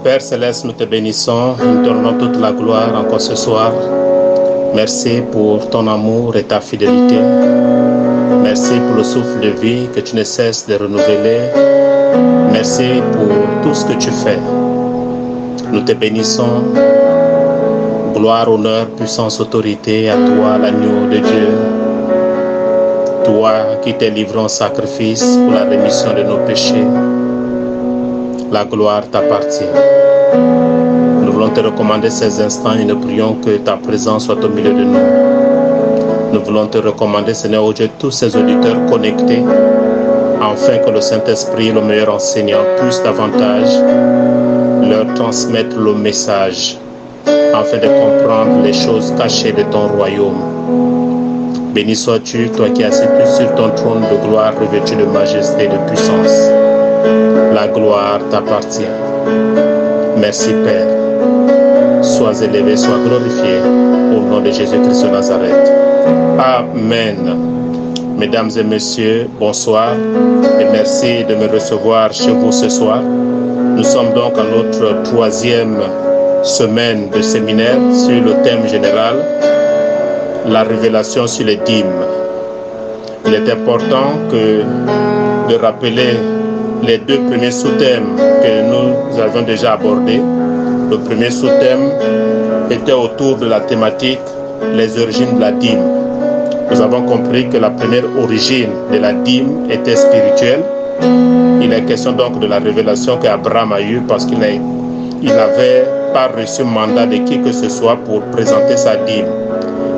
Père Céleste, nous te bénissons, nous te donnons toute la gloire encore ce soir. Merci pour ton amour et ta fidélité. Merci pour le souffle de vie que tu ne cesses de renouveler. Merci pour tout ce que tu fais. Nous te bénissons. Gloire, honneur, puissance, autorité à toi, l'agneau de Dieu. Toi qui t'es livré en sacrifice pour la rémission de nos péchés. La gloire t'appartient. Nous voulons te recommander ces instants et nous prions que ta présence soit au milieu de nous. Nous voulons te recommander, Seigneur, oh Dieu, tous ces auditeurs connectés, afin que le Saint-Esprit, le meilleur enseignant, puisse davantage leur transmettre le message, afin de comprendre les choses cachées de ton royaume. Béni sois-tu, toi qui assis sur ton trône de gloire, revêtu de majesté et de puissance. La gloire t'appartient. Merci Père. Sois élevé, sois glorifié au nom de Jésus-Christ de Nazareth. Amen. Mesdames et messieurs, bonsoir et merci de me recevoir chez vous ce soir. Nous sommes donc à notre troisième semaine de séminaire sur le thème général, la révélation sur les dîmes. Il est important de rappeler les deux premiers sous-thèmes que nous avons déjà abordés. Le premier sous-thème était autour de la thématique les origines de la dîme. Nous avons compris que la première origine de la dîme était spirituelle. Il est question donc de la révélation qu'Abraham a eue parce qu'il n'avait pas reçu mandat de qui que ce soit pour présenter sa dîme.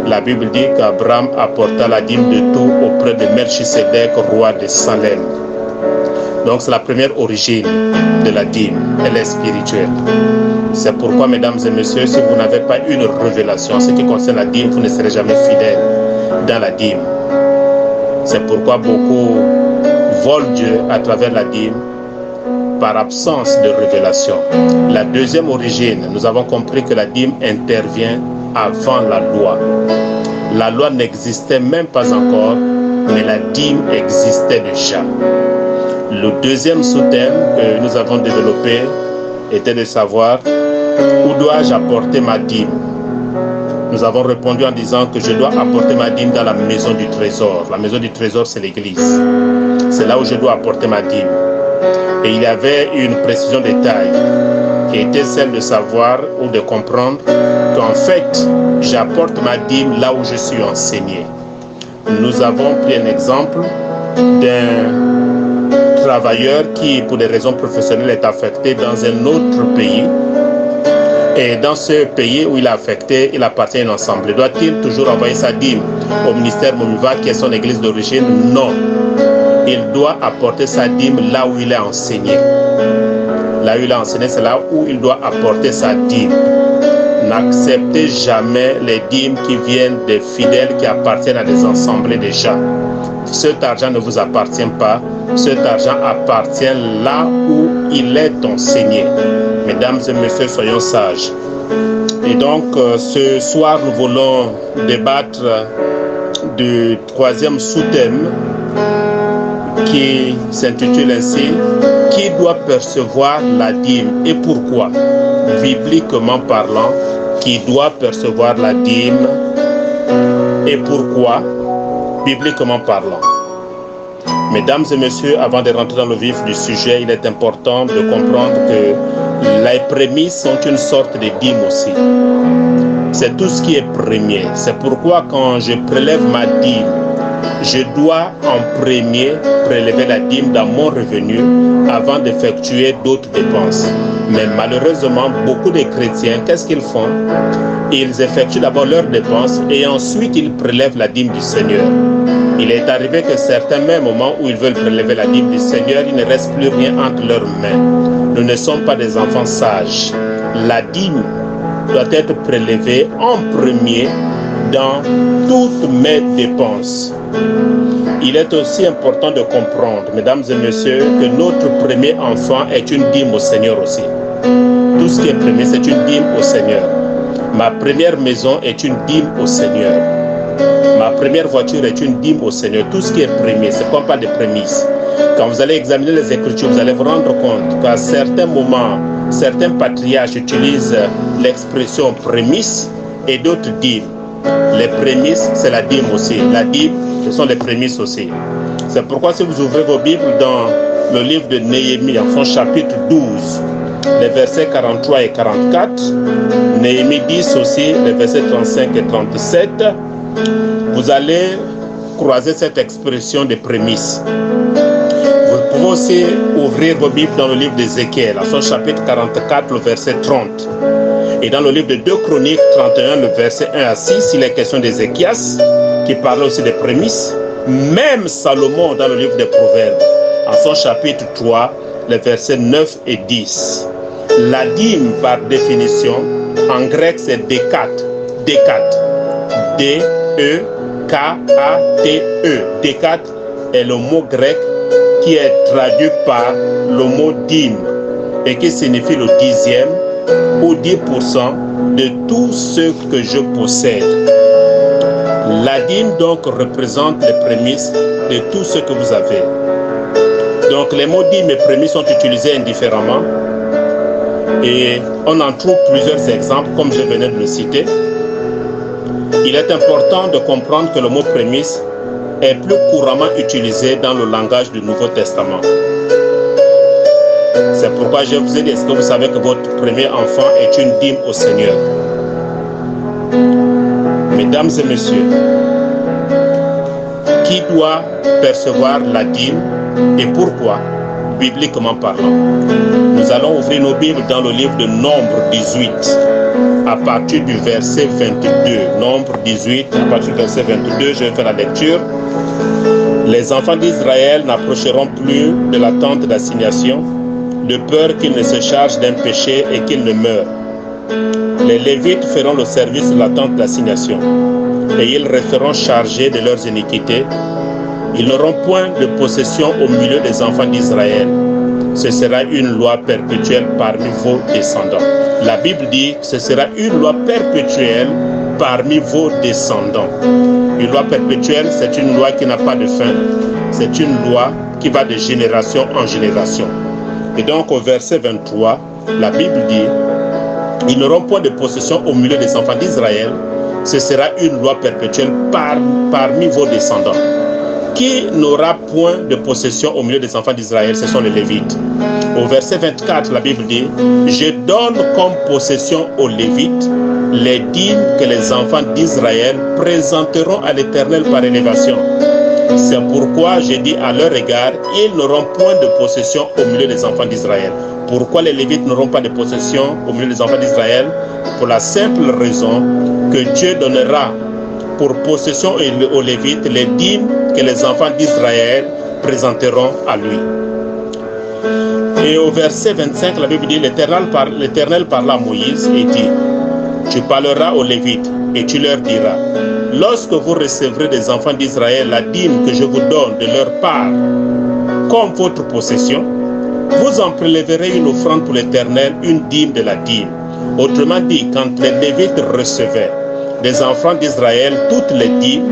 La Bible dit qu'Abraham apporta la dîme de tout auprès de Melchisédek, roi de Salem. Donc c'est la première origine de la dîme, elle est spirituelle. C'est pourquoi, mesdames et messieurs, si vous n'avez pas une révélation en ce qui concerne la dîme, vous ne serez jamais fidèle dans la dîme. C'est pourquoi beaucoup volent Dieu à travers la dîme par absence de révélation. La deuxième origine, nous avons compris que la dîme intervient avant la loi. La loi n'existait même pas encore, mais la dîme existait déjà. Le deuxième sous-thème que nous avons développé était de savoir où dois-je apporter ma dîme. Nous avons répondu en disant que je dois apporter ma dîme dans la maison du trésor. La maison du trésor, c'est l'église. C'est là où je dois apporter ma dîme. Et il y avait une précision de taille qui était celle de savoir ou de comprendre qu'en fait, j'apporte ma dîme là où je suis enseigné. Nous avons pris un exemple d'un travailleur qui, pour des raisons professionnelles, est affecté dans un autre pays. Et dans ce pays où il est affecté, il appartient à une assemblée. Doit-il toujours envoyer sa dîme au ministère Momiva, qui est son église d'origine? Non. Il doit apporter sa dîme là où il est enseigné. Là où il est enseigné, c'est là où il doit apporter sa dîme. N'acceptez jamais les dîmes qui viennent des fidèles qui appartiennent à des assemblées déjà. Cet argent ne vous appartient pas. Cet argent appartient là où il est enseigné. Mesdames et messieurs, soyons sages. Et donc, ce soir, nous voulons débattre du troisième sous-thème qui s'intitule ainsi « Qui doit percevoir la dîme et pourquoi ?» Bibliquement parlant, qui doit percevoir la dîme et pourquoi, bibliquement parlant. Mesdames et messieurs, avant de rentrer dans le vif du sujet, il est important de comprendre que les prémices sont une sorte de dîme aussi. C'est tout ce qui est premier. C'est pourquoi quand je prélève ma dîme, je dois en premier prélever la dîme dans mon revenu avant d'effectuer d'autres dépenses. Mais malheureusement, beaucoup de chrétiens, qu'est-ce qu'ils font? Ils effectuent d'abord leurs dépenses et ensuite ils prélèvent la dîme du Seigneur. Il est arrivé que certains, même au moment où ils veulent prélever la dîme du Seigneur, il ne reste plus rien entre leurs mains. Nous ne sommes pas des enfants sages. La dîme doit être prélevée en premier dans toutes mes dépenses. Il est aussi important de comprendre, mesdames et messieurs, que notre premier enfant est une dîme au Seigneur aussi. Tout ce qui est premier, c'est une dîme au Seigneur. Ma première maison est une dîme au Seigneur. Ma première voiture est une dîme au Seigneur. Tout ce qui est premier, c'est comme pas des prémices. Quand vous allez examiner les Écritures, vous allez vous rendre compte qu'à certains moments certains patriarches utilisent l'expression prémisse et d'autres dîmes. Les prémices, c'est la dîme aussi. La dîme, ce sont les prémices aussi. C'est pourquoi si vous ouvrez vos Bibles dans le livre de Néhémie, en son chapitre 12, les versets 43 et 44, Néhémie 10 aussi, les versets 35 et 37, vous allez croiser cette expression de prémices. Vous pouvez aussi ouvrir vos Bibles dans le livre d'Ézéchiel, à son chapitre 44, le verset 30. Et dans le livre de 2 Chroniques 31, le verset 1 à 6, il est question d'Ézéchias, qui parle aussi des prémices. Même Salomon, dans le livre des Proverbes, en son chapitre 3, les versets 9 et 10. La dîme, par définition, en grec, c'est décate. Décate. D-E-K-A-T-E. Décate est le mot grec qui est traduit par le mot dîme et qui signifie le dixième ou 10% de tout ce que je possède. La dîme donc représente les prémices de tout ce que vous avez. Donc les mots dîme et prémices sont utilisés indifféremment et on en trouve plusieurs exemples comme je venais de le citer. Il est important de comprendre que le mot prémisse est plus couramment utilisé dans le langage du Nouveau Testament. C'est pourquoi je vous ai dit, est-ce que vous savez que votre premier enfant est une dîme au Seigneur? Mesdames et messieurs, qui doit percevoir la dîme et pourquoi, bibliquement parlant? Nous allons ouvrir nos Bibles dans le livre de Nombre 18, à partir du verset 22. Nombre 18, à partir du verset 22, je vais faire la lecture. Les enfants d'Israël n'approcheront plus de la tente d'assignation, de peur qu'ils ne se chargent d'un péché et qu'ils ne meurent. Les Lévites feront le service de la tente d'assignation, et ils resteront chargés de leurs iniquités. Ils n'auront point de possession au milieu des enfants d'Israël. Ce sera une loi perpétuelle parmi vos descendants. La Bible dit que ce sera une loi perpétuelle parmi vos descendants. Une loi perpétuelle, c'est une loi qui n'a pas de fin. C'est une loi qui va de génération en génération. Et donc au verset 23, la Bible dit: ils n'auront point de possession au milieu des enfants d'Israël. Ce sera une loi perpétuelle parmi vos descendants. Qui n'aura point de possession au milieu des enfants d'Israël? Ce sont les Lévites. Au verset 24, la Bible dit: je donne comme possession aux Lévites les dîmes que les enfants d'Israël présenteront à l'Éternel par élévation. C'est pourquoi j'ai dit à leur égard, ils n'auront point de possession au milieu des enfants d'Israël. Pourquoi les Lévites n'auront pas de possession au milieu des enfants d'Israël? Pour la simple raison que Dieu donnera pour possession aux Lévites les dîmes que les enfants d'Israël présenteront à lui. Et au verset 25, la Bible dit: l'Éternel parla à Moïse et dit: tu parleras aux Lévites et tu leur diras: lorsque vous recevrez des enfants d'Israël la dîme que je vous donne de leur part comme votre possession, vous en prélèverez une offrande pour l'Éternel, une dîme de la dîme. Autrement dit, quand les Lévites recevaient des enfants d'Israël toutes les dîmes,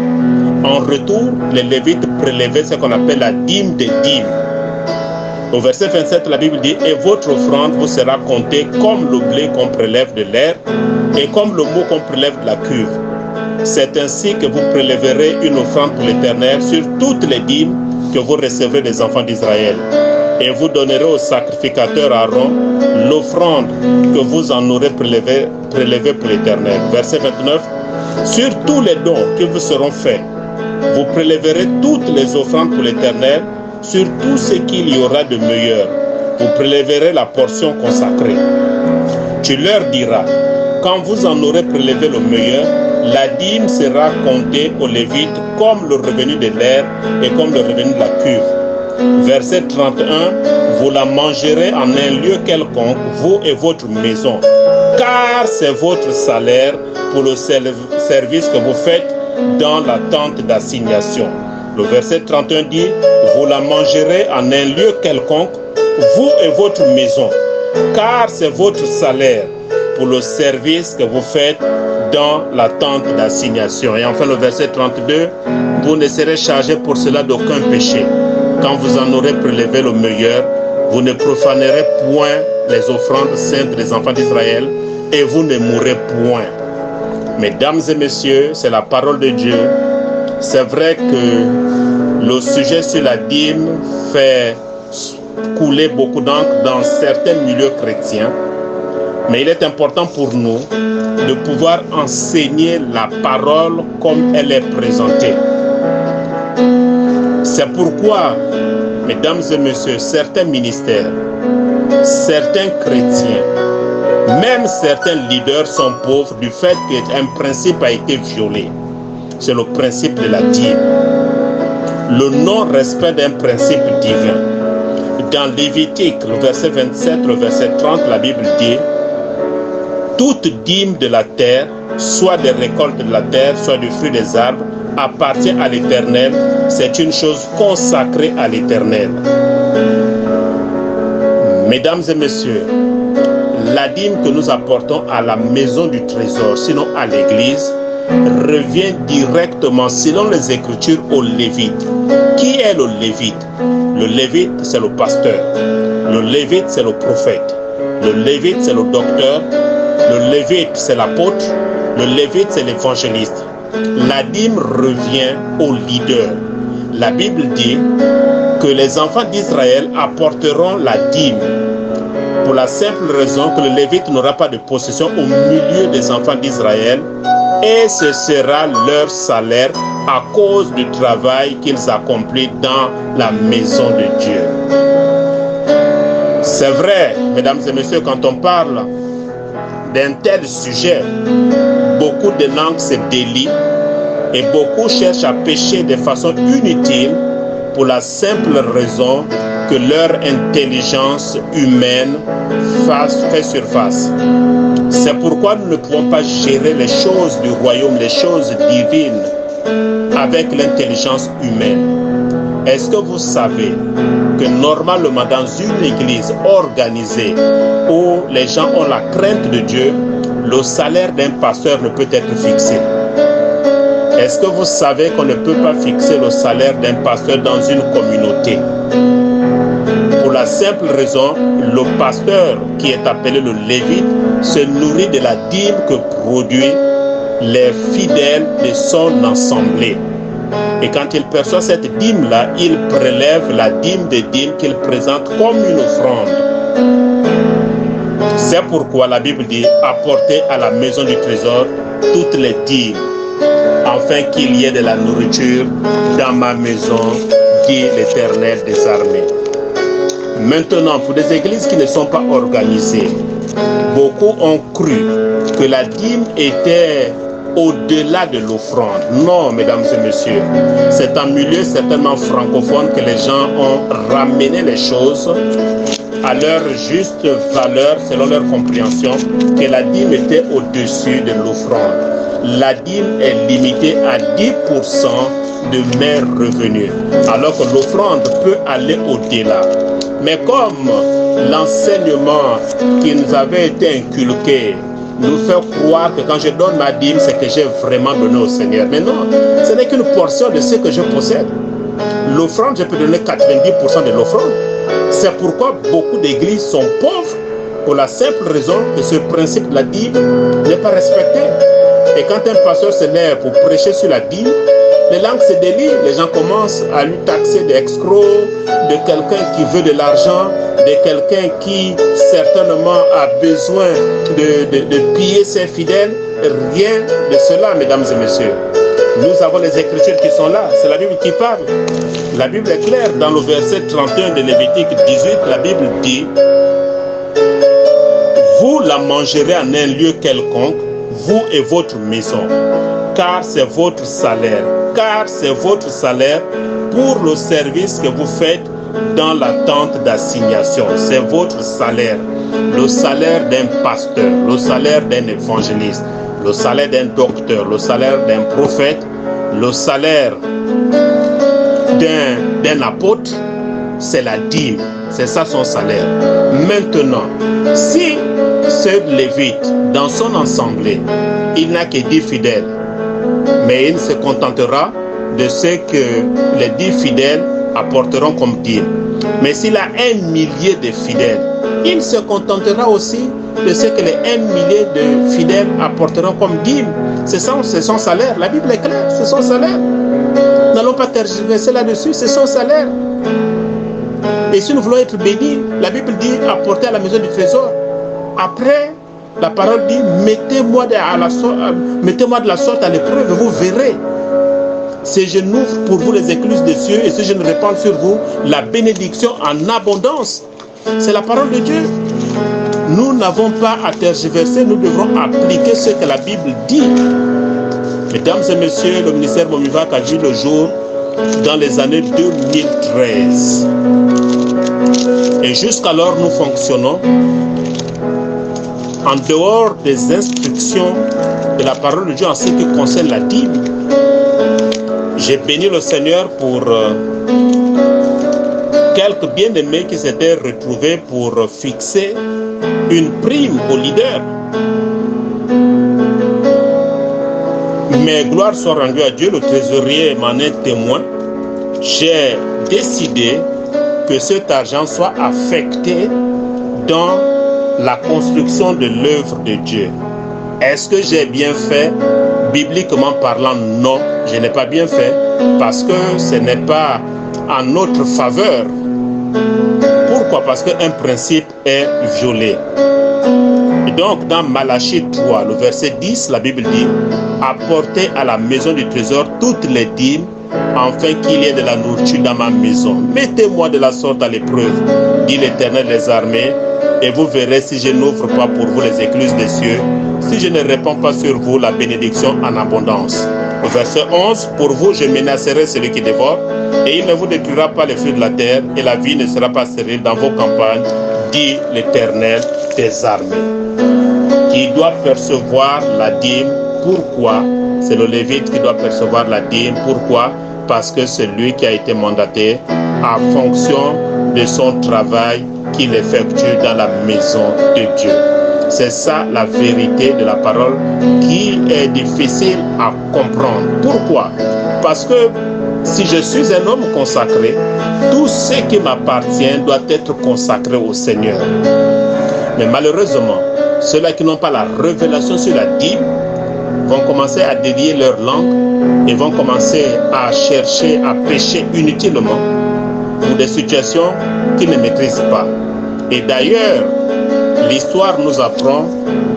en retour, les Lévites prélevaient ce qu'on appelle la dîme des dîmes. Au verset 27, la Bible dit: et votre offrande vous sera comptée comme le blé qu'on prélève de l'air et comme le mou qu'on prélève de la cuve. C'est ainsi que vous prélèverez une offrande pour l'Éternel sur toutes les dîmes que vous recevrez des enfants d'Israël. Et vous donnerez au sacrificateur Aaron l'offrande que vous en aurez prélevée pour l'Éternel. Verset 29. Sur tous les dons qui vous seront faits, vous prélèverez toutes les offrandes pour l'Éternel, sur tout ce qu'il y aura de meilleur. Vous prélèverez la portion consacrée. Tu leur diras: quand vous en aurez prélevé le meilleur, la dîme sera comptée aux Lévites comme le revenu de l'air et comme le revenu de la cuve. Verset 31, vous la mangerez en un lieu quelconque, vous et votre maison, car c'est votre salaire pour le service que vous faites dans la tente d'assignation. Le verset 31 dit: vous la mangerez en un lieu quelconque, vous et votre maison, car c'est votre salaire pour le service que vous faites dans la tente d'assignation. Et enfin le verset 32, vous ne serez chargés pour cela d'aucun péché. Quand vous en aurez prélevé le meilleur, vous ne profanerez point les offrandes saintes des enfants d'Israël et vous ne mourrez point. Mesdames et messieurs, c'est la parole de Dieu. C'est vrai que le sujet sur la dîme fait couler beaucoup d'encre dans certains milieux chrétiens, mais il est important pour nous de pouvoir enseigner la parole comme elle est présentée. C'est pourquoi, mesdames et messieurs, certains ministères, certains chrétiens, même certains leaders sont pauvres du fait qu'un principe a été violé. C'est le principe de la dîme. Le non-respect d'un principe divin. Dans Lévitique, le verset 27, le verset 30, la Bible dit: toute dîme de la terre, soit des récoltes de la terre, soit du fruit des arbres, appartient à l'Éternel. C'est une chose consacrée à l'Éternel. Mesdames et messieurs, la dîme que nous apportons à la maison du trésor, sinon à l'église, revient directement, selon les Écritures, au Lévite. Qui est le Lévite? Le Lévite, c'est le pasteur. Le Lévite, c'est le prophète. Le Lévite, c'est le docteur. Le Lévite, c'est l'apôtre. Le Lévite, c'est l'évangéliste. La dîme revient au leader. La Bible dit que les enfants d'Israël apporteront la dîme pour la simple raison que le Lévite n'aura pas de possession au milieu des enfants d'Israël et ce sera leur salaire à cause du travail qu'ils accomplissent dans la maison de Dieu. C'est vrai, mesdames et messieurs, quand on parle d'un tel sujet, beaucoup de langues se délient et beaucoup cherchent à pécher de façon inutile pour la simple raison que leur intelligence humaine fait surface. C'est pourquoi nous ne pouvons pas gérer les choses du royaume, les choses divines, avec l'intelligence humaine. Est-ce que vous savez que normalement dans une église organisée où les gens ont la crainte de Dieu, le salaire d'un pasteur ne peut être fixé? Est-ce que vous savez qu'on ne peut pas fixer le salaire d'un pasteur dans une communauté? Pour la simple raison, le pasteur qui est appelé le Lévite se nourrit de la dîme que produit les fidèles de son assemblée. Et quand il perçoit cette dîme-là, il prélève la dîme des dîmes qu'il présente comme une offrande. C'est pourquoi la Bible dit: apportez à la maison du trésor toutes les dîmes, afin qu'il y ait de la nourriture dans ma maison, dit l'Éternel des armées. Maintenant, pour des églises qui ne sont pas organisées, beaucoup ont cru que la dîme était au-delà de l'offrande. Non, mesdames et messieurs, c'est en milieu certainement francophone que les gens ont ramené les choses à leur juste valeur, selon leur compréhension, que la dîme était au-dessus de l'offrande. La dîme est limitée à 10% de mes revenus, alors que l'offrande peut aller au-delà. Mais comme l'enseignement qui nous avait été inculqué nous fait croire que quand je donne ma dîme, c'est que j'ai vraiment donné au Seigneur. Mais non, ce n'est qu'une portion de ce que je possède. L'offrande, je peux donner 90% de l'offrande. C'est pourquoi beaucoup d'églises sont pauvres, pour la simple raison que ce principe de la dîme n'est pas respecté. Et quand un pasteur se lève pour prêcher sur la dîme, les langues se délient, les gens commencent à lui taxer d'escroc, de quelqu'un qui veut de l'argent, de quelqu'un qui certainement a besoin de piller ses fidèles. Rien de cela, mesdames et messieurs. Nous avons les Écritures qui sont là, c'est la Bible qui parle. La Bible est claire, dans le verset 31 de Lévitique 18, la Bible dit: vous la mangerez en un lieu quelconque, vous et votre maison, car c'est votre salaire. Car c'est votre salaire pour le service que vous faites dans la tente d'assignation. C'est votre salaire. Le salaire d'un pasteur, le salaire d'un évangéliste, le salaire d'un docteur, le salaire d'un prophète, le salaire d'un apôtre, c'est la dîme. C'est ça son salaire. Maintenant, si ce Lévite, dans son assemblée, il n'a que 10 fidèles, mais il se contentera de ce que les 10 fidèles apporteront comme dîme. Mais s'il a 1 millier de fidèles, il se contentera aussi de ce que les 1 millier de fidèles apporteront comme dîme. C'est son salaire. La Bible est claire, c'est son salaire. N'allons pas tergiverser là-dessus, c'est son salaire. Et si nous voulons être bénis, la Bible dit apporter à la maison du trésor. Après, la parole dit mettez-moi de la sorte à l'épreuve, vous verrez. Si je n'ouvre pour vous les écluses des cieux et si je ne répands sur vous la bénédiction en abondance. C'est la parole de Dieu. Nous n'avons pas à tergiverser, nous devrons appliquer ce que la Bible dit. Mesdames et messieurs, le ministère Momivac a vu le jour dans les années 2013. Et jusqu'alors, nous fonctionnons en dehors des instructions de la parole de Dieu en ce qui concerne la dîme. J'ai béni le Seigneur pour quelques bien-aimés qui s'étaient retrouvés pour fixer une prime aux leaders. Mais gloire soit rendue à Dieu, le trésorier m'en est témoin. J'ai décidé que cet argent soit affecté dans la construction de l'œuvre de Dieu. Est-ce que j'ai bien fait? Bibliquement parlant, non, je n'ai pas bien fait parce que ce n'est pas en notre faveur. Pourquoi? Parce qu'un principe est violé. Et donc, dans Malachie 3, le verset 10, la Bible dit « Apportez à la maison du trésor toutes les dîmes, afin qu'il y ait de la nourriture dans ma maison. Mettez-moi de la sorte à l'épreuve, dit l'Éternel des armées, et vous verrez si je n'ouvre pas pour vous les écluses des cieux, si je ne répands pas sur vous la bénédiction en abondance. » Au verset 11, « Pour vous, je menacerai celui qui dévore, et il ne vous détruira pas les fruits de la terre, et la vie ne sera pas stérile dans vos campagnes, dit l'Éternel des armées. » Qui doit percevoir la dîme? Pourquoi? C'est le Lévite qui doit percevoir la dîme. Pourquoi? Parce que c'est lui qui a été mandaté en fonction de son travail qu'il effectue dans la maison de Dieu. C'est ça la vérité de la parole qui est difficile à comprendre. Pourquoi? Parce que si je suis un homme consacré, tout ce qui m'appartient doit être consacré au Seigneur. Mais malheureusement, ceux-là qui n'ont pas la révélation sur la dîme vont commencer à dévier leur langue et vont commencer à chercher à pécher inutilement pour des situations qu'ils ne maîtrisent pas. Et d'ailleurs, l'histoire nous apprend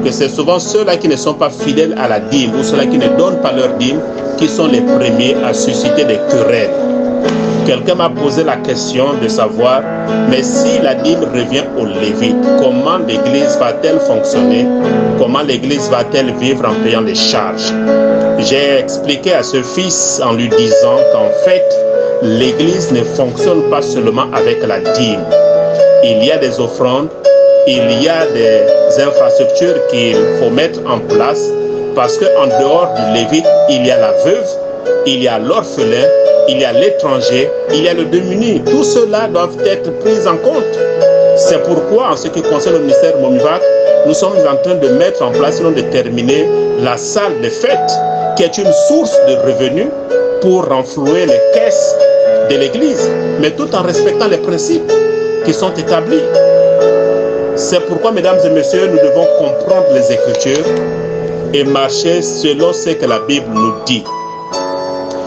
que c'est souvent ceux-là qui ne sont pas fidèles à la dîme ou ceux-là qui ne donnent pas leur dîme qui sont les premiers à susciter des querelles. Quelqu'un m'a posé la question de savoir, mais si la dîme revient aux Lévites, comment l'Église va-t-elle fonctionner? Comment l'Église va-t-elle vivre en payant les charges? J'ai expliqué à ce fils en lui disant qu'en fait, l'Église ne fonctionne pas seulement avec la dîme. Il y a des offrandes, il y a des infrastructures qu'il faut mettre en place parce qu'en dehors du Lévite, il y a la veuve, il y a l'orphelin, il y a l'étranger, il y a le démuni. Tout cela doit être pris en compte. C'est pourquoi, en ce qui concerne le ministère Momivac, nous sommes en train de mettre en place, sinon de terminer, la salle de fête, qui est une source de revenus pour renflouer les caisses de l'Église, mais tout en respectant les principes qui sont établis. C'est pourquoi, mesdames et messieurs, nous devons comprendre les Écritures et marcher selon ce que la Bible nous dit.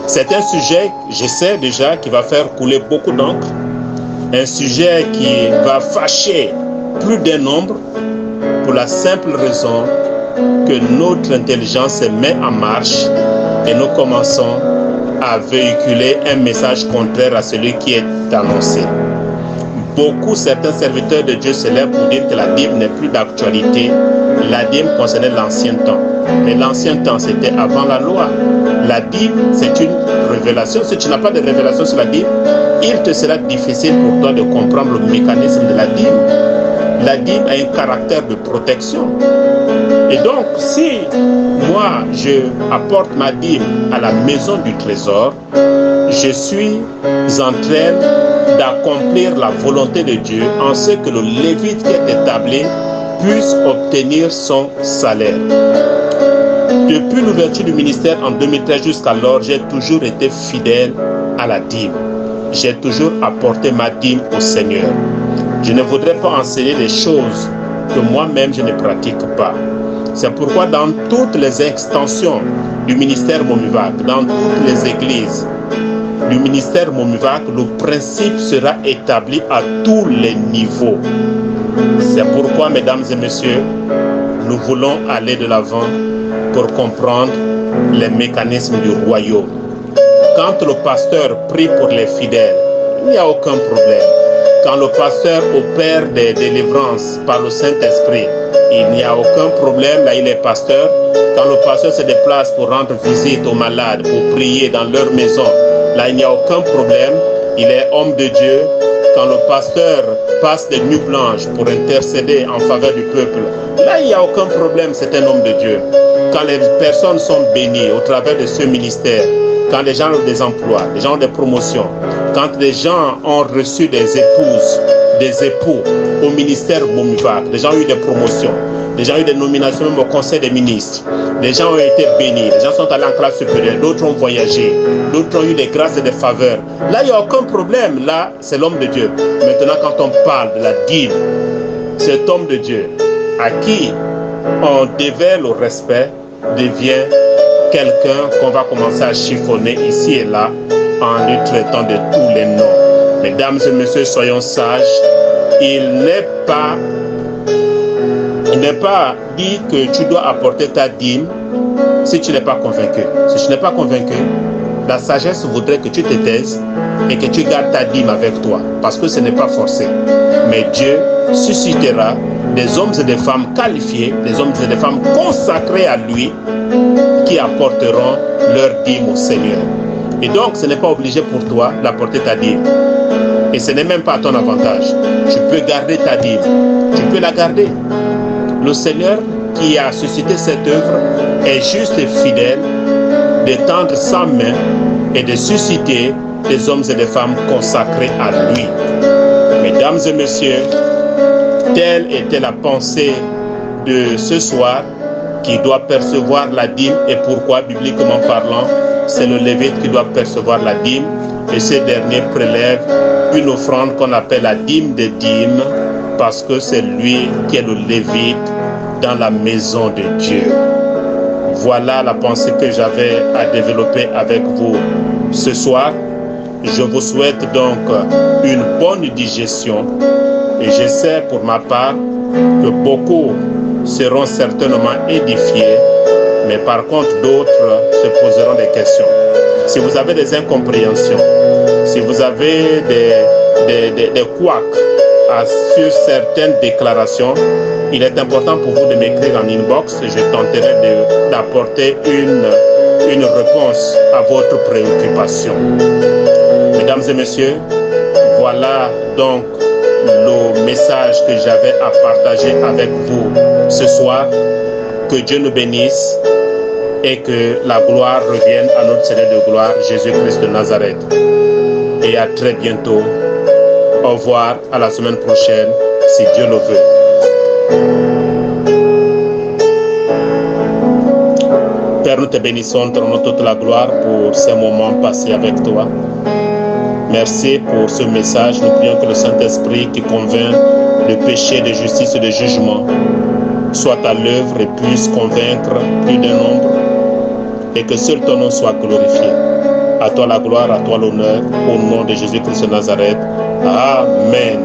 C'est un sujet, je sais déjà, qui va faire couler beaucoup d'encre, un sujet qui va fâcher plus d'un nombre pour la simple raison que notre intelligence se met en marche et nous commençons à véhiculer un message contraire à celui qui est annoncé. Certains serviteurs de Dieu se lèvent pour dire que la dîme n'est plus d'actualité. La dîme concernait l'ancien temps. Mais l'ancien temps, c'était avant la loi. La dîme, c'est une révélation. Si tu n'as pas de révélation sur la dîme, il te sera difficile pour toi de comprendre le mécanisme de la dîme. La dîme a un caractère de protection. Et donc, si moi, je apporte ma dîme à la maison du trésor, je suis en train d'accomplir la volonté de Dieu en ce que le Lévite qui est établi puisse obtenir son salaire. Depuis l'ouverture du ministère en 2013 jusqu'alors, j'ai toujours été fidèle à la dîme. J'ai toujours apporté ma dîme au Seigneur. Je ne voudrais pas enseigner des choses que moi-même je ne pratique pas. C'est pourquoi dans toutes les extensions du ministère Momivac, dans toutes les églises du ministère Momivac, le principe sera établi à tous les niveaux. C'est pourquoi, mesdames et messieurs, nous voulons aller de l'avant pour comprendre les mécanismes du royaume. Quand le pasteur prie pour les fidèles, il n'y a aucun problème. Quand le pasteur opère des délivrances par le Saint-Esprit, il n'y a aucun problème. Là, il est pasteur. Quand le pasteur se déplace pour rendre visite aux malades, pour prier dans leur maison, là, il n'y a aucun problème. Il est homme de Dieu. Quand le pasteur passe des nuits blanches pour intercéder en faveur du peuple, là, il n'y a aucun problème. C'est un homme de Dieu. Quand les personnes sont bénies au travers de ce ministère, quand les gens ont des emplois, les gens ont des promotions, quand les gens ont reçu des épouses, des époux au ministère Momivac, les gens ont eu des promotions, les gens ont eu des nominations même au conseil des ministres, les gens ont été bénis, les gens sont allés en classe supérieure, d'autres ont voyagé, d'autres ont eu des grâces et des faveurs. Là, il n'y a aucun problème. Là, c'est l'homme de Dieu. Maintenant, quand on parle de la dîme, cet homme de Dieu à qui on dévèle le respect devient quelqu'un qu'on va commencer à chiffonner ici et là en lui traitant de tous les noms. Mesdames et messieurs, soyons sages. Il n'est pas dit que tu dois apporter ta dîme si tu n'es pas convaincu. Si tu n'es pas convaincu, la sagesse voudrait que tu te taises et que tu gardes ta dîme avec toi, parce que ce n'est pas forcé. Mais Dieu suscitera des hommes et des femmes qualifiés, des hommes et des femmes consacrés à lui, qui apporteront leur dîme au Seigneur. Et donc, ce n'est pas obligé pour toi d'apporter ta dîme. Et ce n'est même pas à ton avantage. Tu peux garder ta dîme. Tu peux la garder. Le Seigneur qui a suscité cette œuvre est juste et fidèle d'étendre sa main et de susciter des hommes et des femmes consacrés à lui. Mesdames et messieurs, telle était la pensée de ce soir, qui doit percevoir la dîme. Et pourquoi, bibliquement parlant, c'est le lévite qui doit percevoir la dîme, et ce dernier prélève une offrande qu'on appelle la dîme des dîmes, parce que c'est lui qui est le lévite dans la maison de Dieu. Voilà la pensée que j'avais à développer avec vous ce soir. Je vous souhaite donc une bonne digestion, et je sais pour ma part que beaucoup seront certainement édifiés, mais par contre d'autres se poseront des questions. Si vous avez des incompréhensions, si vous avez des couacs sur certaines déclarations, il est important pour vous de m'écrire en inbox. Je tenterai d'apporter une réponse à votre préoccupation. Mesdames et messieurs, voilà donc le message que j'avais à partager avec vous ce soir. Que Dieu nous bénisse et que la gloire revienne à notre Seigneur de gloire, Jésus-Christ de Nazareth. Et à très bientôt. Au revoir, à la semaine prochaine, si Dieu le veut. Père, nous te bénissons, te rendons toute la gloire pour ces moments passés avec toi. Merci pour ce message. Nous prions que le Saint-Esprit qui convainc de péché, de justice et de jugement soit à l'œuvre et puisse convaincre plus d'un nombre, et que seul ton nom soit glorifié. À toi la gloire, à toi l'honneur, au nom de Jésus-Christ de Nazareth. Amen.